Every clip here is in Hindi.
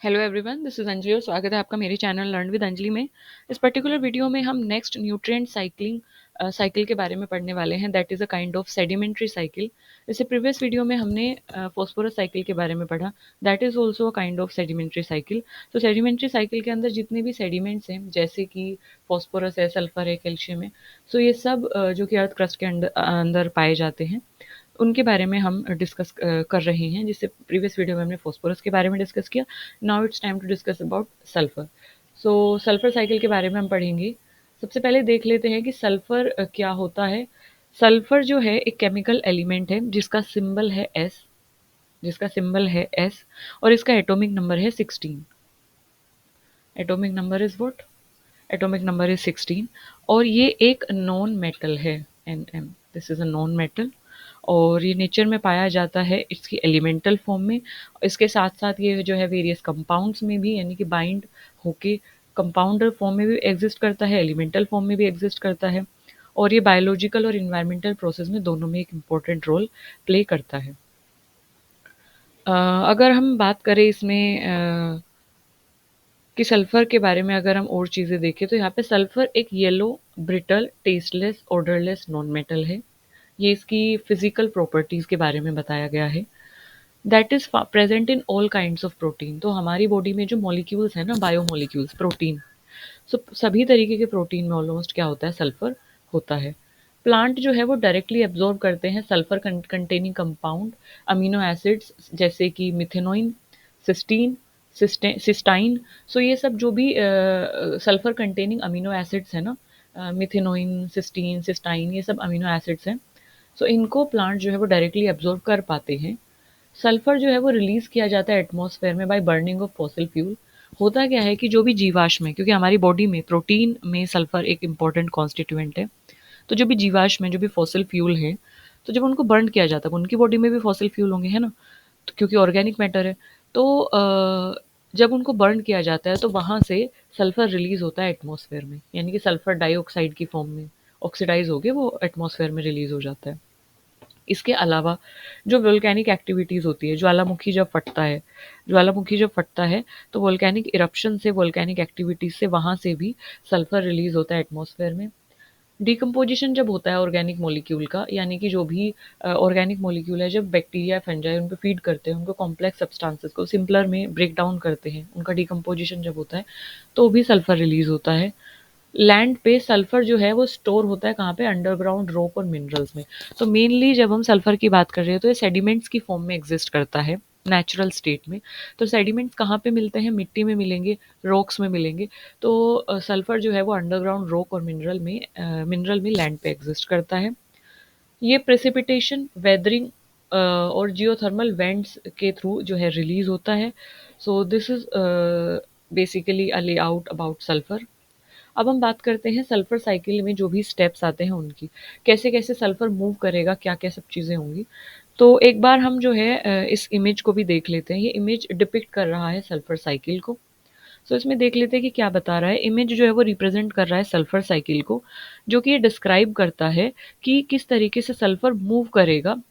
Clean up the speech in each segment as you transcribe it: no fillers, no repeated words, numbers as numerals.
Hello everyone, this is Anjali और स्वागत है आपका मेरे चैनल लर्न विद अंजलि में। इस पर्टिकुलर वीडियो में हम नेक्स्ट न्यूट्रिएंट साइकिल के बारे में पढ़ने वाले हैं। That is a kind of sedimentary cycle. इससे प्रीवियस वीडियो में हमने फॉस्फोरस साइकिल के बारे में पढ़ा। That is also a kind of sedimentary cycle. तो सेडिमेंट्री साइकिल के अंदर जितने भी सेडिमेंट्स हैं, जैसे कि फॉस्फोरस है, सल्फर है, कैल्शियम है, सो ये सब जो कि अर्थ क्रस्ट के अंदर पाए जाते हैं, उनके बारे में हम डिस्कस कर रहे हैं। जिससे प्रीवियस वीडियो में हमने फॉस्फोरस के बारे में डिस्कस किया। Now it's time to discuss about sulphur. So sulphur cycle के बारे में हम पढ़ेंगे। सबसे पहले देख लेते हैं कि सल्फर क्या होता है। सल्फर जो है एक केमिकल एलिमेंट है जिसका सिंबल है एस और इसका एटॉमिक नंबर है 16। Atomic number is what? Atomic number is 16। और ये एक नॉन मेटल है। And this is a non metal और ये नेचर में पाया जाता है इसकी एलिमेंटल फॉर्म में। इसके साथ साथ ये जो है वेरियस कंपाउंड्स में भी, यानी कि बाइंड होके कंपाउंडर फॉर्म में भी एग्जिस्ट करता है, एलिमेंटल फॉर्म में भी एग्जिस्ट करता है। और ये बायोलॉजिकल और इन्वायरमेंटल प्रोसेस में दोनों में एक इम्पोर्टेंट रोल प्ले करता है। अगर हम बात करें इसमें कि सल्फर के बारे में अगर हम और चीज़ें देखें, तो यहाँ पे सल्फर एक yellow brittle tasteless odourless non metal है। ये इसकी फिजिकल प्रॉपर्टीज़ के बारे में बताया गया है। That is present in all kinds of protein. तो हमारी बॉडी में जो मॉलिक्यूल्स हैं ना, बायोमोलिक्यूल्स, प्रोटीन, सो सभी तरीके के प्रोटीन में ऑलमोस्ट क्या होता है, सल्फर होता है। प्लांट जो है वो डायरेक्टली एब्जॉर्ब करते हैं sulphur containing compound, amino acids, जैसे कि मिथेनोइन, सिस्टीन, सिस्टाइन। सो ये सब जो भी सल्फर कंटेनिंग अमीनो एसिड्स है ना, मिथेनोइन, सिस्टीन, सिस्टाइन, ये सब अमीनो एसिड्स हैं। सो इनको प्लांट जो है वो डायरेक्टली एब्जॉर्ब कर पाते हैं। सल्फर जो है वो रिलीज किया जाता है एटमॉस्फेयर में by burning of fossil fuel. होता क्या है कि जो भी जीवाश्म है, क्योंकि हमारी बॉडी में प्रोटीन में सल्फर एक इंपॉर्टेंट कॉन्स्टिट्यूएंट है, तो जो भी जीवाश्म है, जो भी फॉसिल फ्यूल है, तो जब उनको बर्न किया जाता है, उनकी बॉडी में भी फॉसिल फ्यूल होंगे, है ना, तो क्योंकि ऑर्गेनिक मैटर है। तो जब उनको बर्न किया जाता है तो वहाँ से सल्फर रिलीज होता है एटमॉस्फेयर में, यानी कि सल्फर डाइऑक्साइड की फॉर्म में ऑक्सीडाइज होके वो एटमॉस्फेयर में रिलीज हो जाता है। इसके अलावा जो वोल्केनिक एक्टिविटीज़ होती है, ज्वालामुखी जब फटता है तो वोल्केनिक इरप्शन से, वोल्केनिक एक्टिविटीज़ से, वहाँ से भी सल्फर रिलीज होता है एटमॉस्फेयर में। डिकम्पोजिशन जब होता है ऑर्गेनिक मॉलिक्यूल का, यानी कि जो भी ऑर्गेनिक मॉलिक्यूल है, जब बैक्टीरिया फंजाई उन पे फीड करते हैं, उनको कॉम्प्लेक्स सब्सटेंसेस को सिंपलर में ब्रेक डाउन करते हैं, उनका डिकम्पोजिशन जब होता है तो भी सल्फर रिलीज होता है। लैंड पे सल्फर जो है वो स्टोर होता है कहाँ पे? अंडरग्राउंड रॉक और मिनरल्स में। तो मेनली जब हम सल्फर की बात कर रहे हैं तो ये सेडिमेंट्स की फॉर्म में एग्जिस्ट करता है नेचुरल स्टेट में। तो सेडिमेंट्स कहाँ पे मिलते हैं? मिट्टी में मिलेंगे, रॉक्स में मिलेंगे। तो सल्फर जो है वो अंडरग्राउंड रॉक और मिनरल में लैंड पे एग्जिस्ट करता है। ये प्रेसिपिटेशन, वेदरिंग और जियोथर्मल वेंट्स के थ्रू जो है रिलीज होता है। सो this is basically a layout about sulphur. अब हम बात करते हैं सल्फर साइकिल में जो भी स्टेप्स आते हैं उनकी, कैसे कैसे सल्फर मूव करेगा, क्या क्या सब चीज़ें होंगी। तो एक बार हम जो है इस इमेज को भी देख लेते हैं। ये इमेज डिपिक्ट कर रहा है सल्फर साइकिल को। सो इसमें देख लेते हैं कि क्या बता रहा है। इमेज जो है वो रिप्रेजेंट कर रहा है सल्फर साइकिल को, जो कि ये डिस्क्राइब करता है कि किस तरीके से सल्फर मूव करेगा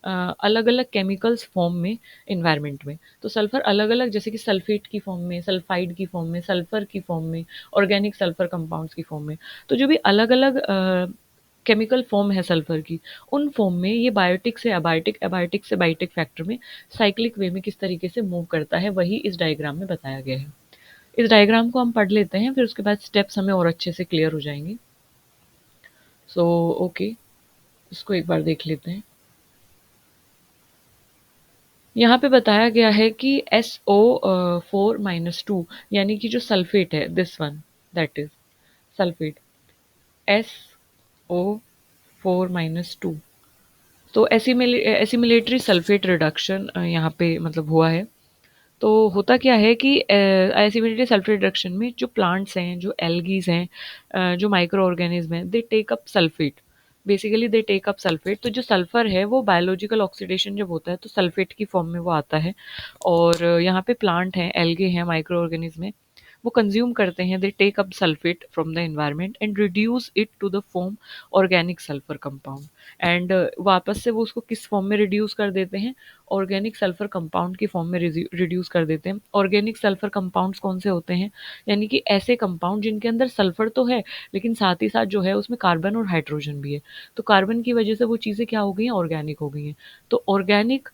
अलग अलग केमिकल्स फॉर्म में इन्वायरमेंट में। तो सल्फर अलग अलग, जैसे कि सल्फेट की फॉर्म में, सल्फाइड की फॉर्म में, सल्फर की फॉर्म में, ऑर्गेनिक सल्फर कंपाउंड्स की फॉर्म में, तो जो भी अलग अलग केमिकल फॉर्म है सल्फर की, उन फॉर्म में ये बायोटिक से अबायोटिक, अबायोटिक से बायोटिक फैक्टर में साइक्लिक वे में किस तरीके से मूव करता है, वही इस डायग्राम में बताया गया है। इस डायग्राम को हम पढ़ लेते हैं, फिर उसके बाद स्टेप्स हमें और अच्छे से क्लियर हो जाएंगे। सो ओके, इसको एक बार देख लेते हैं। यहाँ पे बताया गया है कि SO4-2, यानी कि जो सल्फेट है, this one, that is sulphate, SO4-2। तो एसिमिलेटरी सल्फेट रिडक्शन यहाँ पे मतलब हुआ है। तो होता क्या है कि एसिमिलेटरी सल्फेट रिडक्शन में जो प्लांट्स हैं, जो एल्गीज हैं, जो माइक्रो ऑर्गेनिज्म हैं, they take up sulphate. Basically they take up sulphate. तो जो सल्फर है वो बायोलॉजिकल ऑक्सीडेशन जब होता है तो सल्फेट की फॉर्म में वो आता है। और यहाँ पे प्लांट हैं, एल्गे हैं, माइक्रो ऑर्गेनिज्म है, वो कंज्यूम करते हैं, they take up sulphate from the environment and reduce it to the form organic sulphur compound. And वापस से वो उसको किस फॉर्म में रिड्यूस कर देते हैं, ऑर्गेनिक सल्फर कंपाउंड की फॉर्म में रिड्यूस कर देते हैं। ऑर्गेनिक सल्फर कंपाउंड्स कौन से होते हैं, यानी कि ऐसे कंपाउंड जिनके अंदर सल्फर तो है लेकिन साथ ही साथ जो है उसमें कार्बन और हाइड्रोजन भी है। तो कार्बन की वजह से वो चीज़ें क्या हो गई हैं, ऑर्गेनिक हो गई हैं। तो ऑर्गेनिक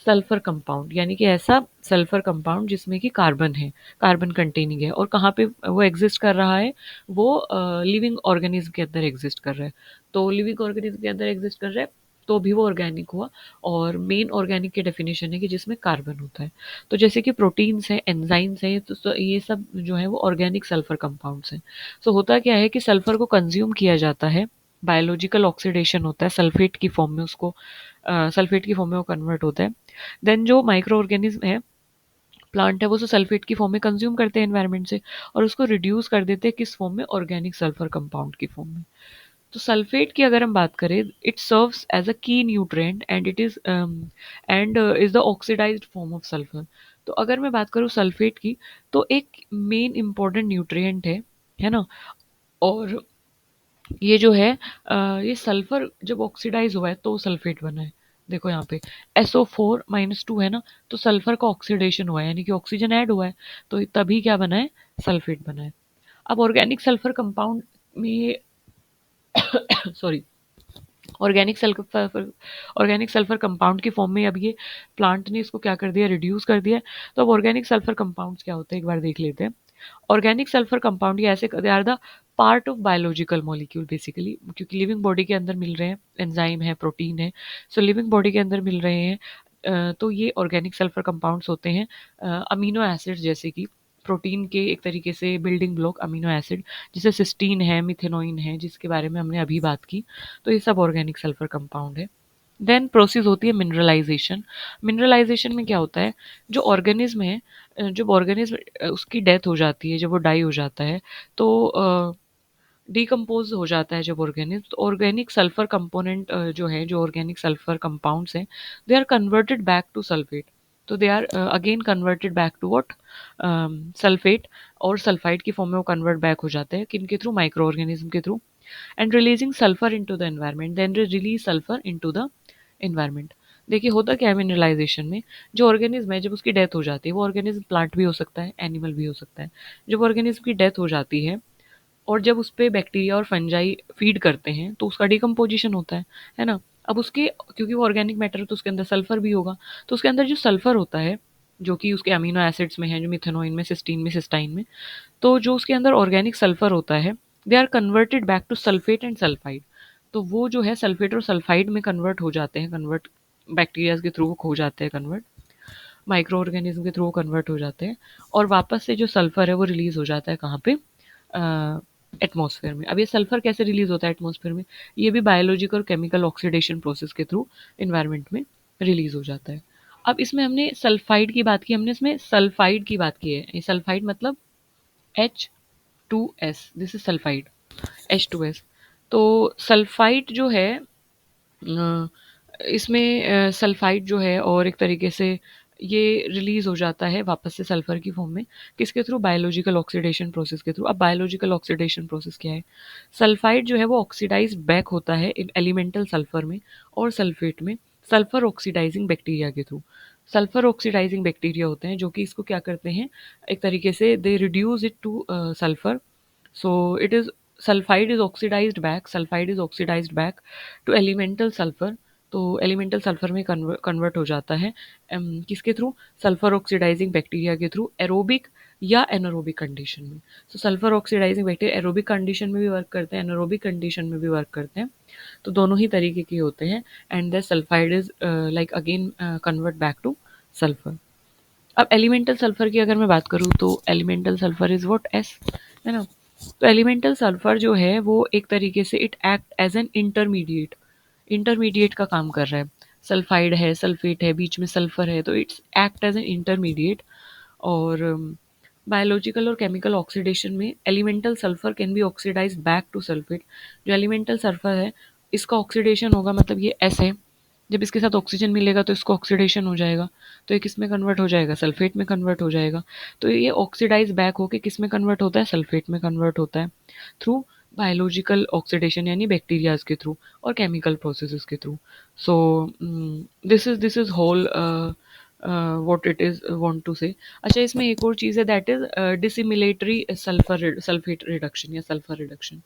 सल्फर कंपाउंड यानी कि ऐसा सल्फर कंपाउंड जिसमें कि कार्बन है, कार्बन कंटेनिंग है, और कहाँ पे वो एग्जिस्ट कर रहा है, वो लिविंग ऑर्गेनिज्म के अंदर एग्जिस्ट कर रहा है। तो लिविंग ऑर्गेनिज्म के अंदर एग्जिस्ट कर रहा है तो भी वो ऑर्गेनिक हुआ। और मेन ऑर्गेनिक की डेफिनेशन है कि जिसमें कार्बन होता है। तो जैसे कि प्रोटीन्स हैं, एंजाइम्स हैं, तो ये सब जो है वो ऑर्गेनिक सल्फर कंपाउंड्स हैं। सो होता क्या है कि सल्फर को कंज्यूम किया जाता है, बायोलॉजिकल ऑक्सीडेशन होता है, सल्फेट की फॉर्म में उसको सल्फेट की फॉर्म में वो कन्वर्ट होता है। देन जो माइक्रो ऑर्गेनिज्म है, प्लांट है, वो उसे सल्फेट की फॉर्म में कंज्यूम करते हैं एनवायरनमेंट से और उसको रिड्यूस कर देते हैं किस फॉर्म में, ऑर्गेनिक सल्फर कंपाउंड की फॉर्म में। तो सल्फेट की अगर हम बात करें, it serves as a key nutrient and it is and is the oxidised form of sulphur. तो अगर मैं बात करूँ सल्फेट की, तो एक मेन इंपॉर्टेंट न्यूट्रिएंट है ना। और ये जो है ये सल्फर जब ऑक्सीडाइज हुआ है तो सल्फेट बना है। देखो यहाँ पे SO4-2 है ना, तो सल्फर का ऑक्सीडेशन हुआ है यानी कि ऑक्सीजन ऐड हुआ है, तो तभी क्या बना है, सल्फेट बना है। अब ऑर्गेनिक सल्फर कंपाउंड में sorry, organic sulphur organic sulphur compound की फॉर्म में अब ये प्लांट ने इसको क्या कर दिया, रिड्यूस कर दिया। तो अब ऑर्गेनिक सल्फर कंपाउंड्स क्या होते हैं एक बार देख लेते हैं। ऑर्गेनिक सल्फर कंपाउंड ये ऐसे, they are the part of biological molecule basically, क्योंकि लिविंग बॉडी के अंदर मिल रहे हैं, एंजाइम है, प्रोटीन है, सो लिविंग बॉडी के अंदर मिल रहे हैं। तो ये ऑर्गेनिक सल्फर कंपाउंड्स होते हैं। अमीनो एसिड्स जैसे कि प्रोटीन के एक तरीके से बिल्डिंग ब्लॉक अमीनो एसिड, जैसे सिस्टीन है, मिथेनोइन है, जिसके बारे में हमने अभी बात की। तो ये सब ऑर्गेनिक सल्फर कंपाउंड है। देन प्रोसेस होती है मिनरलाइजेशन। मिनरलाइजेशन में क्या होता है, जो ऑर्गेनिज्म है, जब ऑर्गेनिज्म उसकी डेथ हो जाती है, जब वो डाई हो जाता है, तो डिकम्पोज हो जाता है जब ऑर्गेनिज्म, तो ऑर्गेनिक सल्फर कंपोनेंट जो है, जो ऑर्गेनिक सल्फर कंपाउंड्स हैं, they are converted back to sulphate. तो they are again converted back to what, sulphate, और सल्फाइड की फॉर्म में वो कन्वर्ट बैक हो जाते हैं, किन के थ्रू, माइक्रो ऑर्गेनिज्म के through. And releasing sulphur into the environment, then release sulphur into the environment. देखिए होता क्या है मिनरलाइजेशन में, जो ऑर्गेनिज्म है जब उसकी डेथ हो जाती है, वो ऑर्गेनिज्म प्लांट भी हो सकता है, एनिमल भी हो सकता है। जब ऑर्गेनिज्म की डेथ हो जाती है और जब उस पे बैक्टीरिया और फंजाई फीड करते हैं तो उसका डिकम्पोजिशन होता है ना। अब उसके, क्योंकि वो ऑर्गेनिक मैटर है तो उसके अंदर सल्फर भी होगा, तो उसके अंदर जो सल्फर होता है, जो कि उसके अमीनो एसिड्स में है, जो मिथेनोइन में, सिस्टीन में, सिस्टाइन में, तो जो उसके अंदर ऑर्गेनिक सल्फर होता है, they are converted back to sulphate and sulphide. तो वो जो है सल्फेट और सल्फाइड में कन्वर्ट हो जाते हैं, कन्वर्ट बैक्टीरिया के थ्रू हो जाते हैं कन्वर्ट, माइक्रो ऑर्गेनिज्म के थ्रू कन्वर्ट हो जाते हैं, और वापस से जो सल्फर है वो रिलीज हो जाता है कहाँ पे, एटमॉस्फेयर में। अब ये सल्फर कैसे रिलीज होता है एटमॉस्फेयर में, ये भी बायोलॉजिकल और केमिकल ऑक्सीडेशन प्रोसेस के थ्रू इन्वायरमेंट में रिलीज हो जाता है। अब इसमें हमने सल्फाइड की बात की, हमने इसमें सल्फाइड की बात की है। ये सल्फाइड मतलब H2S, this is sulphide, H2S। तो सल्फाइड जो है, इसमें सल्फाइड जो है और एक तरीके से ये रिलीज हो जाता है वापस से सल्फर की फॉर्म में, किसके थ्रू, बायोलॉजिकल ऑक्सीडेशन प्रोसेस के थ्रू। अब बायोलॉजिकल ऑक्सीडेशन प्रोसेस क्या है, सल्फाइड जो है वो ऑक्सीडाइज बैक होता है इन एलिमेंटल सल्फर में और सल्फेट में, सल्फर ऑक्सीडाइजिंग बैक्टीरिया के थ्रू। सल्फर ऑक्सीडाइजिंग बैक्टीरिया होते हैं जो कि इसको क्या करते हैं, एक तरीके से they reduce it two sulphur. So it is, sulfide is oxidized back, sulfide is oxidized back to elemental sulfur। तो एलिमेंटल सल्फर में कन्वर्ट हो जाता है, किसके थ्रू, सल्फर ऑक्सीडाइजिंग बैक्टीरिया के थ्रू, एरोबिक या एनारोबिक कंडीशन में। तो sulphur oxidising bacteria aerobic condition में भी वर्क करते हैं, एनारोबिक कंडीशन में भी वर्क करते हैं, तो दोनों ही तरीके के होते हैं। And the sulphide is like again convert back two sulphur. अब एलिमेंटल सल्फर की अगर मैं बात करूँ तो elemental sulphur is what, S, है ना। तो एलिमेंटल सल्फर जो है वो एक तरीके से it act as an intermediate, intermediate का काम कर रहा है। सल्फाइड है, सल्फेट है, बीच में सल्फर है, तो it's act as an intermediate. और बायोलॉजिकल और केमिकल ऑक्सीडेशन में elemental sulphur can be oxidise back to sulphate. जो एलिमेंटल सल्फर है इसका ऑक्सीडेशन होगा, मतलब ये एस है, जब इसके साथ ऑक्सीजन मिलेगा तो इसको ऑक्सीडेशन हो जाएगा, तो ये किस में कन्वर्ट हो जाएगा, सल्फेट में कन्वर्ट हो जाएगा। तो ये ऑक्सीडाइज बैक होके किस में कन्वर्ट होता है, सल्फेट में कन्वर्ट होता है थ्रू बायोलॉजिकल ऑक्सीडेशन यानी बैक्टीरियाज के थ्रू और केमिकल प्रोसेसेस के through. So this is whole what it is want to say. अच्छा, इसमें एक और चीज़ है that is dissimilatory sulphate reduction या सल्फर रिडक्शन।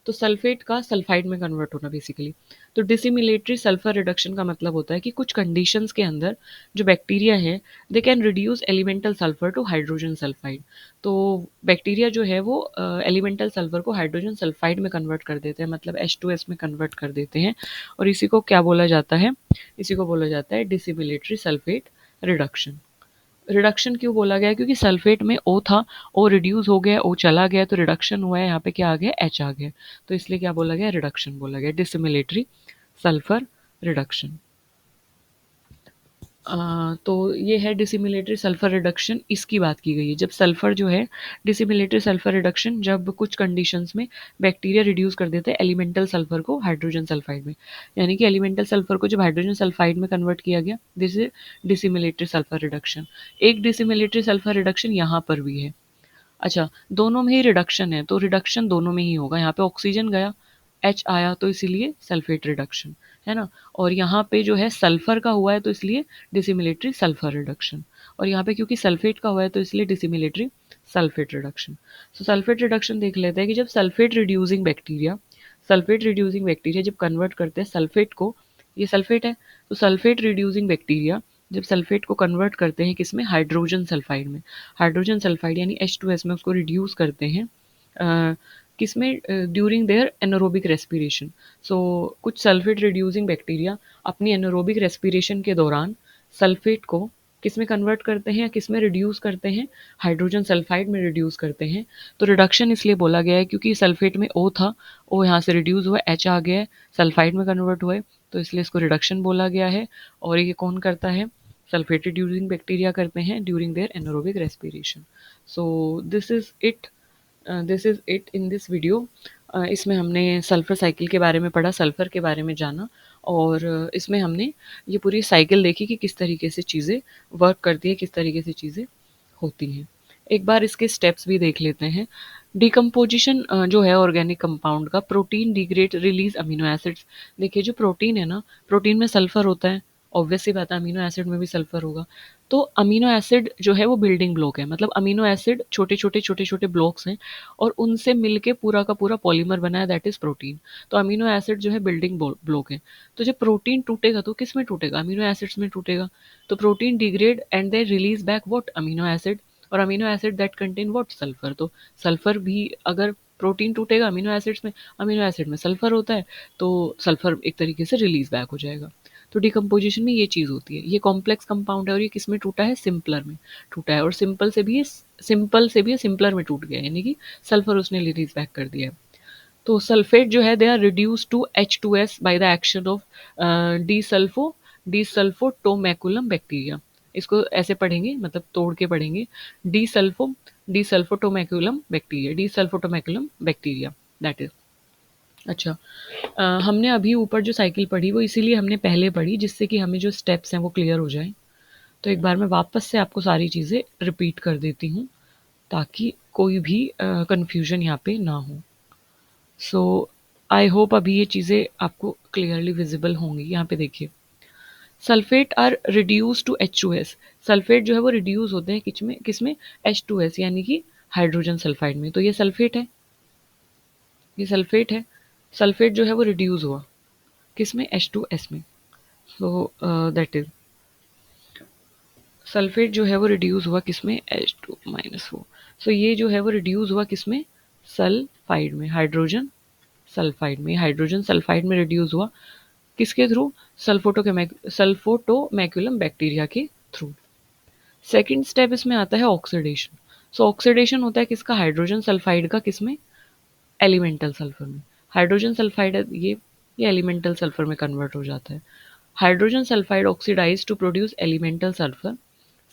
तो सल्फेट का सल्फाइड में कन्वर्ट होना बेसिकली। तो डिसिमिलेटरी सल्फर रिडक्शन का मतलब होता है कि कुछ कंडीशंस के अंदर जो बैक्टीरिया है they can reduce elemental sulphur to hydrogen sulphide. तो बैक्टीरिया जो है वो एलिमेंटल सल्फर को हाइड्रोजन सल्फाइड में कन्वर्ट कर देते हैं, मतलब H2S में कन्वर्ट कर देते हैं। और इसी को क्या बोला जाता है, इसी को बोला जाता है डिसिमिलेटरी सल्फेट रिडक्शन। रिडक्शन क्यों बोला गया, क्योंकि सल्फेट में O था, O रिड्यूस हो गया, O चला गया, तो रिडक्शन हुआ है, यहाँ पे क्या आ गया, H आ गया। तो इसलिए क्या बोला गया, रिडक्शन बोला गया, डिसिमिलेटरी सल्फर रिडक्शन। तो ये है डिसिमिलेटरी सल्फर रिडक्शन, इसकी बात की गई है। जब सल्फर जो है, डिसिमिलेटरी सल्फर रिडक्शन जब कुछ कंडीशंस में बैक्टीरिया रिड्यूस कर देते हैं एलिमेंटल सल्फर को हाइड्रोजन सल्फाइड में, यानी कि एलिमेंटल सल्फर को जब हाइड्रोजन सल्फाइड में कन्वर्ट किया गया, दिस इज डिसिमिलेटरी सल्फर रिडक्शन। एक डिसिमिलेटरी सल्फर रिडक्शन यहाँ पर भी है। अच्छा, दोनों में ही रिडक्शन है, तो रिडक्शन दोनों में ही होगा। यहाँ पे ऑक्सीजन गया, H आया, तो इसीलिए सल्फेट रिडक्शन, है ना। और यहाँ पे जो है सल्फर का हुआ है, तो इसलिए डिसिमिलेटरी सल्फर रिडक्शन। और यहाँ पे क्योंकि सल्फेट का हुआ है, तो इसलिए डिसिमिलेटरी सल्फेट रिडक्शन। सो सल्फेट रिडक्शन देख लेते हैं कि जब सल्फेट रिड्यूसिंग बैक्टीरिया जब कन्वर्ट करते हैं सल्फेट को, ये सल्फेट है, तो सल्फेट रिड्यूसिंग बैक्टीरिया जब सल्फेट को कन्वर्ट करते हैं किसमें, हाइड्रोजन सल्फाइड में, हाइड्रोजन सल्फाइड यानी H2S में उसको रिड्यूस करते हैं किसमें, ड्यूरिंग देयर एनारोबिक रेस्पिरेशन। सो कुछ सल्फेट रिड्यूसिंग बैक्टीरिया अपनी एनारोबिक रेस्पिरेशन के दौरान सल्फेट को किसमें कन्वर्ट करते हैं या किसमें रिड्यूस करते हैं, हाइड्रोजन सल्फाइड में रिड्यूस करते हैं। तो रिडक्शन इसलिए बोला गया है क्योंकि सल्फेट में O था, O यहाँ से रिड्यूस हुआ, H आ गया है, सल्फाइड में कन्वर्ट हुआ है, तो इसलिए इसको रिडक्शन बोला गया है। और ये कौन करता है, सल्फेट रिड्यूसिंग बैक्टीरिया करते हैं during their anaerobic respiration. So this is it this is it in this video. इसमें हमने सल्फ़र साइकिल के बारे में पढ़ा, सल्फ़र के बारे में जाना, और इसमें हमने ये पूरी साइकिल देखी कि किस तरीके से चीज़ें वर्क करती है, किस तरीके से चीज़ें होती हैं। एक बार इसके स्टेप्स भी देख लेते हैं। डिकम्पोजिशन जो है ऑर्गेनिक कंपाउंड का, protein degrade release amino acids. देखिए जो प्रोटीन है ना, प्रोटीन में सल्फर होता है, ऑब्वियस सी बात है, अमीनो एसिड में भी सल्फर होगा। तो अमीनो एसिड जो है वो बिल्डिंग ब्लॉक है, मतलब अमीनो एसिड छोटे छोटे ब्लॉक्स हैं और उनसे मिलके पूरा का पूरा पॉलीमर बना है, दैट इज प्रोटीन। तो अमीनो एसिड जो है बिल्डिंग ब्लॉक है। तो जब प्रोटीन टूटेगा तो किस में टूटेगा, अमीनो एसिड्स में टूटेगा। तो protein degrade and they release back what, amino acid. और amino acid that contain what, sulphur. तो सल्फर भी, अगर प्रोटीन टूटेगा अमीनो एसिड्स में, अमीनो एसिड में सल्फर होता है, तो सल्फर एक तरीके से रिलीज बैक हो जाएगा। तो डिकम्पोजिशन में ये चीज़ होती है। ये कॉम्प्लेक्स कंपाउंड है और ये किस में टूटा है, सिंपलर में टूटा है। और सिंपल से भी सिंपलर में टूट गया, यानी कि सल्फर उसने रिलीज बैक कर दिया है। तो सल्फेट जो है they are reduce to H2S by the action of Desulfotomaculum bacteria. इसको ऐसे पढ़ेंगे, मतलब तोड़ के पढ़ेंगे, Desulfotomaculum bacteria, Desulfotomaculum bacteria, that is. अच्छा, हमने अभी ऊपर जो साइकिल पढ़ी वो इसीलिए हमने पहले पढ़ी जिससे कि हमें जो स्टेप्स हैं वो क्लियर हो जाएं। तो एक बार मैं वापस से आपको सारी चीज़ें रिपीट कर देती हूँ ताकि कोई भी कन्फ्यूजन यहाँ पे ना हो। सो आई होप अभी ये चीज़ें आपको क्लियरली विजिबल होंगी। यहाँ पे देखिए, sulphate are reduce to H2S। Sulphate जो है वो रिड्यूस होते हैं किसमें H2S यानी कि हाइड्रोजन सल्फाइड में। तो ये सल्फेट है, ये सल्फेट है। सल्फेट जो है वो रिड्यूस हुआ किसमें, H2S में। सो दैट इज, सल्फेट जो है वो रिड्यूस हुआ किसमें, H2-4। सो ये जो है वो रिड्यूस हुआ किसमें, सल्फाइड में, हाइड्रोजन सल्फाइड में। हाइड्रोजन सल्फाइड में रिड्यूस हुआ किसके थ्रू, सल्फोटोमैकुलम बैक्टीरिया के थ्रू। सेकेंड स्टेप इसमें आता है ऑक्सीडेशन। सो ऑक्सीडेशन होता है किसका, हाइड्रोजन सल्फाइड का, किसमें, एलिमेंटल सल्फर में। हाइड्रोजन सल्फाइड है ये एलिमेंटल सल्फर में कन्वर्ट हो जाता है। Hydrogen sulphide oxidise to produce elemental sulphur.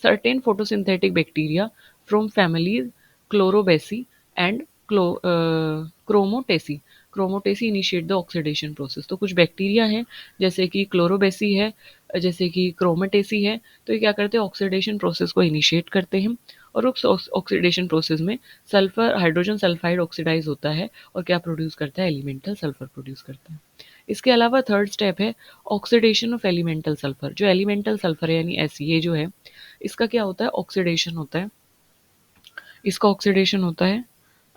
Certain photosynthetic bacteria from families Chlorobacee and Chromatacea. Chromatiaceae initiate the oxidation process. तो कुछ बैक्टीरिया हैं जैसे कि क्लोरोबेसी है, जैसे कि क्रोमेटेसी है, तो ये क्या करते हैं, ऑक्सीडेशन प्रोसेस को इनिशिएट करते हैं, और उस ऑक्सीडेशन प्रोसेस में सल्फर हाइड्रोजन सल्फाइड ऑक्सीडाइज होता है और क्या प्रोड्यूस करता है, एलिमेंटल सल्फर प्रोड्यूस करता है। इसके अलावा थर्ड स्टेप है ऑक्सीडेशन ऑफ एलिमेंटल सल्फर। जो एलिमेंटल सल्फर है यानी ये जो है, इसका क्या होता है, ऑक्सीडेशन होता है, इसका ऑक्सीडेशन होता है।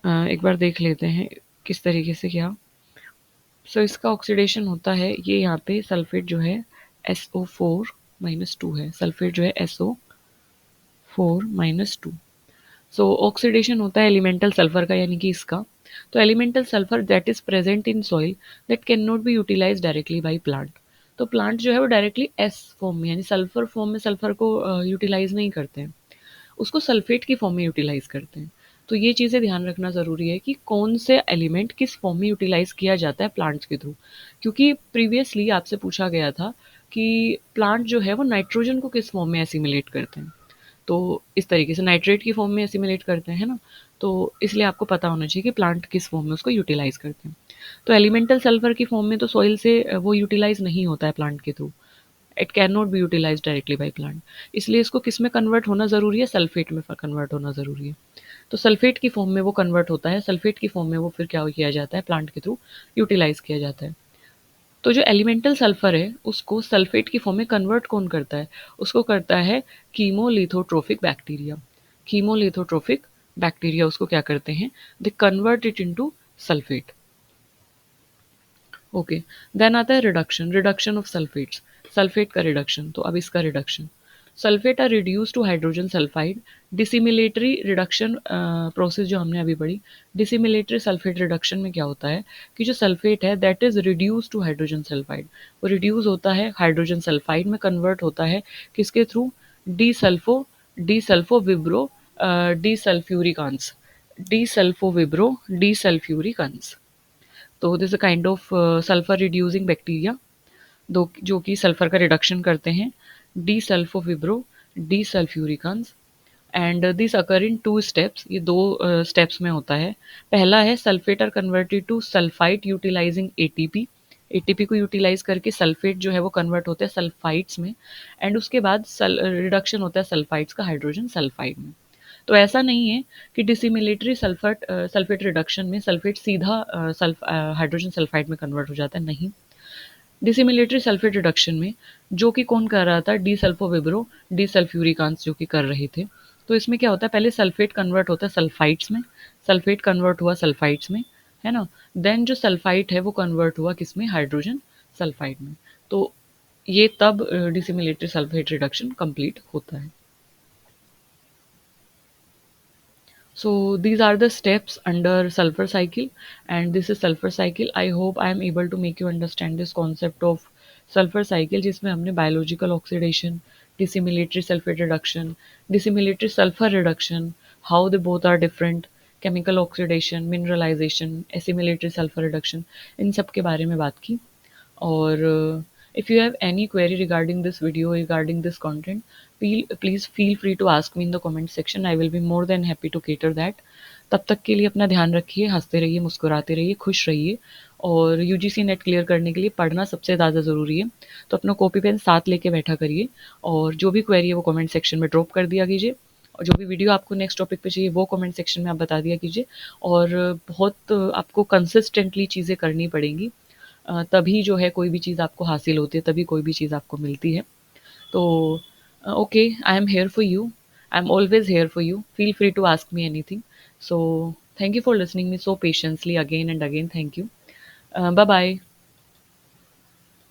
एक बार देख लेते हैं किस तरीके से क्या। सो इसका ऑक्सीडेशन होता है, ये यहाँ पे सल्फेट जो है SO4-2 है, सल्फेट जो है SO4-2। सो ऑक्सीडेशन होता है एलिमेंटल सल्फर का यानी कि इसका। तो elemental sulphur that is present in soil that can not be utilise directly by plant. तो प्लांट जो है वो डायरेक्टली एस फॉर्म में यानी सल्फर फॉर्म में सल्फर को यूटिलाइज नहीं करते हैं, उसको सल्फेट की फॉर्म में यूटिलाइज करते हैं। तो ये चीज़ें ध्यान रखना ज़रूरी है कि कौन से एलिमेंट किस फॉर्म में यूटिलाइज किया जाता है प्लांट्स के थ्रू। क्योंकि प्रीवियसली आपसे पूछा गया था कि प्लांट जो है वो नाइट्रोजन को किस फॉर्म में एसिमिलेट करते हैं, तो इस तरीके से नाइट्रेट की फॉर्म में एसिमिलेट करते हैं ना, तो इसलिए आपको पता होना चाहिए कि प्लांट किस फॉर्म में उसको यूटिलाइज करते हैं। तो एलिमेंटल सल्फर की फॉर्म में तो सॉइल से वो यूटिलाइज नहीं होता है प्लांट के थ्रू, it can not be utilise directly by plant, इसलिए इसको किस में कन्वर्ट होना ज़रूरी है, सल्फेट में कन्वर्ट होना ज़रूरी है। तो सल्फेट की फॉर्म में वो कन्वर्ट होता है, सल्फेट की फॉर्म में वो फिर क्या किया जाता है, प्लांट के थ्रू यूटिलाइज किया जाता है। तो जो एलिमेंटल सल्फर है उसको सल्फेट की फॉर्म में कन्वर्ट कौन करता है, उसको करता है कीमोलिथोट्रोफिक बैक्टीरिया। कीमोलिथोट्रोफिक बैक्टीरिया उसको क्या करते हैं, they convert it into sulphate. Okay, then आता है reduction, reduction of sulphates, sulphate का रिडक्शन। तो अब इसका reduction, sulphate are reduce to hydrogen sulphide. Dissimilatory reduction process जो हमने अभी पढ़ी, डिसिमिलेटरी सल्फेट रिडक्शन में क्या होता है कि जो सल्फेट है that is reduce to hydrogen sulphide, वो रिड्यूस होता है हाइड्रोजन सल्फाइड में, कन्वर्ट होता है किसके through, de sulfo Desulfovibrio desulfuricans, Desulfovibrio desulfuricans. तो this a kind of sulphur reducing bacteria, दो जो कि सल्फर का रिडक्शन करते हैं, Desulfovibrio desulfuricans. And this occur in two steps, ये दो स्टेप्स में होता है। पहला है sulphate are converted to sulphite utilising ATP, ATP को यूटिलाइज करके सल्फेट जो है वो कन्वर्ट होते हैं सल्फाइड्स में, एंड उसके बाद रिडक्शन होता है सल्फाइड्स का हाइड्रोजन सल्फाइड में। तो ऐसा नहीं है कि डिसिमिलेटरी सल्फेट रिडक्शन में सल्फेट सीधा हाइड्रोजन सल्फाइड में कन्वर्ट हो जाता है, नहीं। डिसिमिलेटरी सल्फेट रिडक्शन में जो कि कौन कर रहा था, डी सल्फोविब्रो डी सल्फ्यूरिकांस जो कि कर रहे थे। तो इसमें क्या होता है, पहले सल्फेट कन्वर्ट होता है सल्फाइड्स में, सल्फेट कन्वर्ट हुआ सल्फाइड्स में, है ना, देन जो सल्फाइट है वो कन्वर्ट हुआ किस में, हाइड्रोजन सल्फाइड में। तो ये तब डिसिमिलेटरी सल्फेट रिडक्शन कंप्लीट होता है। So these are the steps under sulfur cycle, and this is sulfur cycle. I hope I am able to make you understand this concept of sulfur cycle, जिसमें हमने biological oxidation, dissimilatory sulfate reduction, dissimilatory sulfur reduction, how they both are different, chemical oxidation, mineralization, assimilatory sulfur reduction, इन सब के बारे में बात की। और if you have any query regarding this video, regarding this content, please feel free to ask me in the comment section. I will be more than happy to cater that. तब तक के लिए अपना ध्यान रखिए, हंसते रहिए, मुस्कुराते रहिए, खुश रहिए, और यूजीसी नेट क्लियर करने के लिए पढ़ना सबसे ज़्यादा ज़रूरी है। तो अपना कॉपी पेन साथ लेके बैठा करिए, और जो भी क्वेरी है वो कमेंट सेक्शन में ड्रॉप कर दिया कीजिए, और जो भी वीडियो आपको नेक्स्ट टॉपिक पे चाहिए वो कमेंट सेक्शन में आप बता दिया कीजिए। और बहुत आपको कंसिस्टेंटली चीज़ें करनी पड़ेंगी, तभी जो है कोई भी चीज़ आपको हासिल होती है, तभी कोई भी चीज़ आपको मिलती है। तो okay, I am here for you, I am always here for you, feel free to ask me anything. So thank you for listening me so patiently again and again, thank you, bye bye.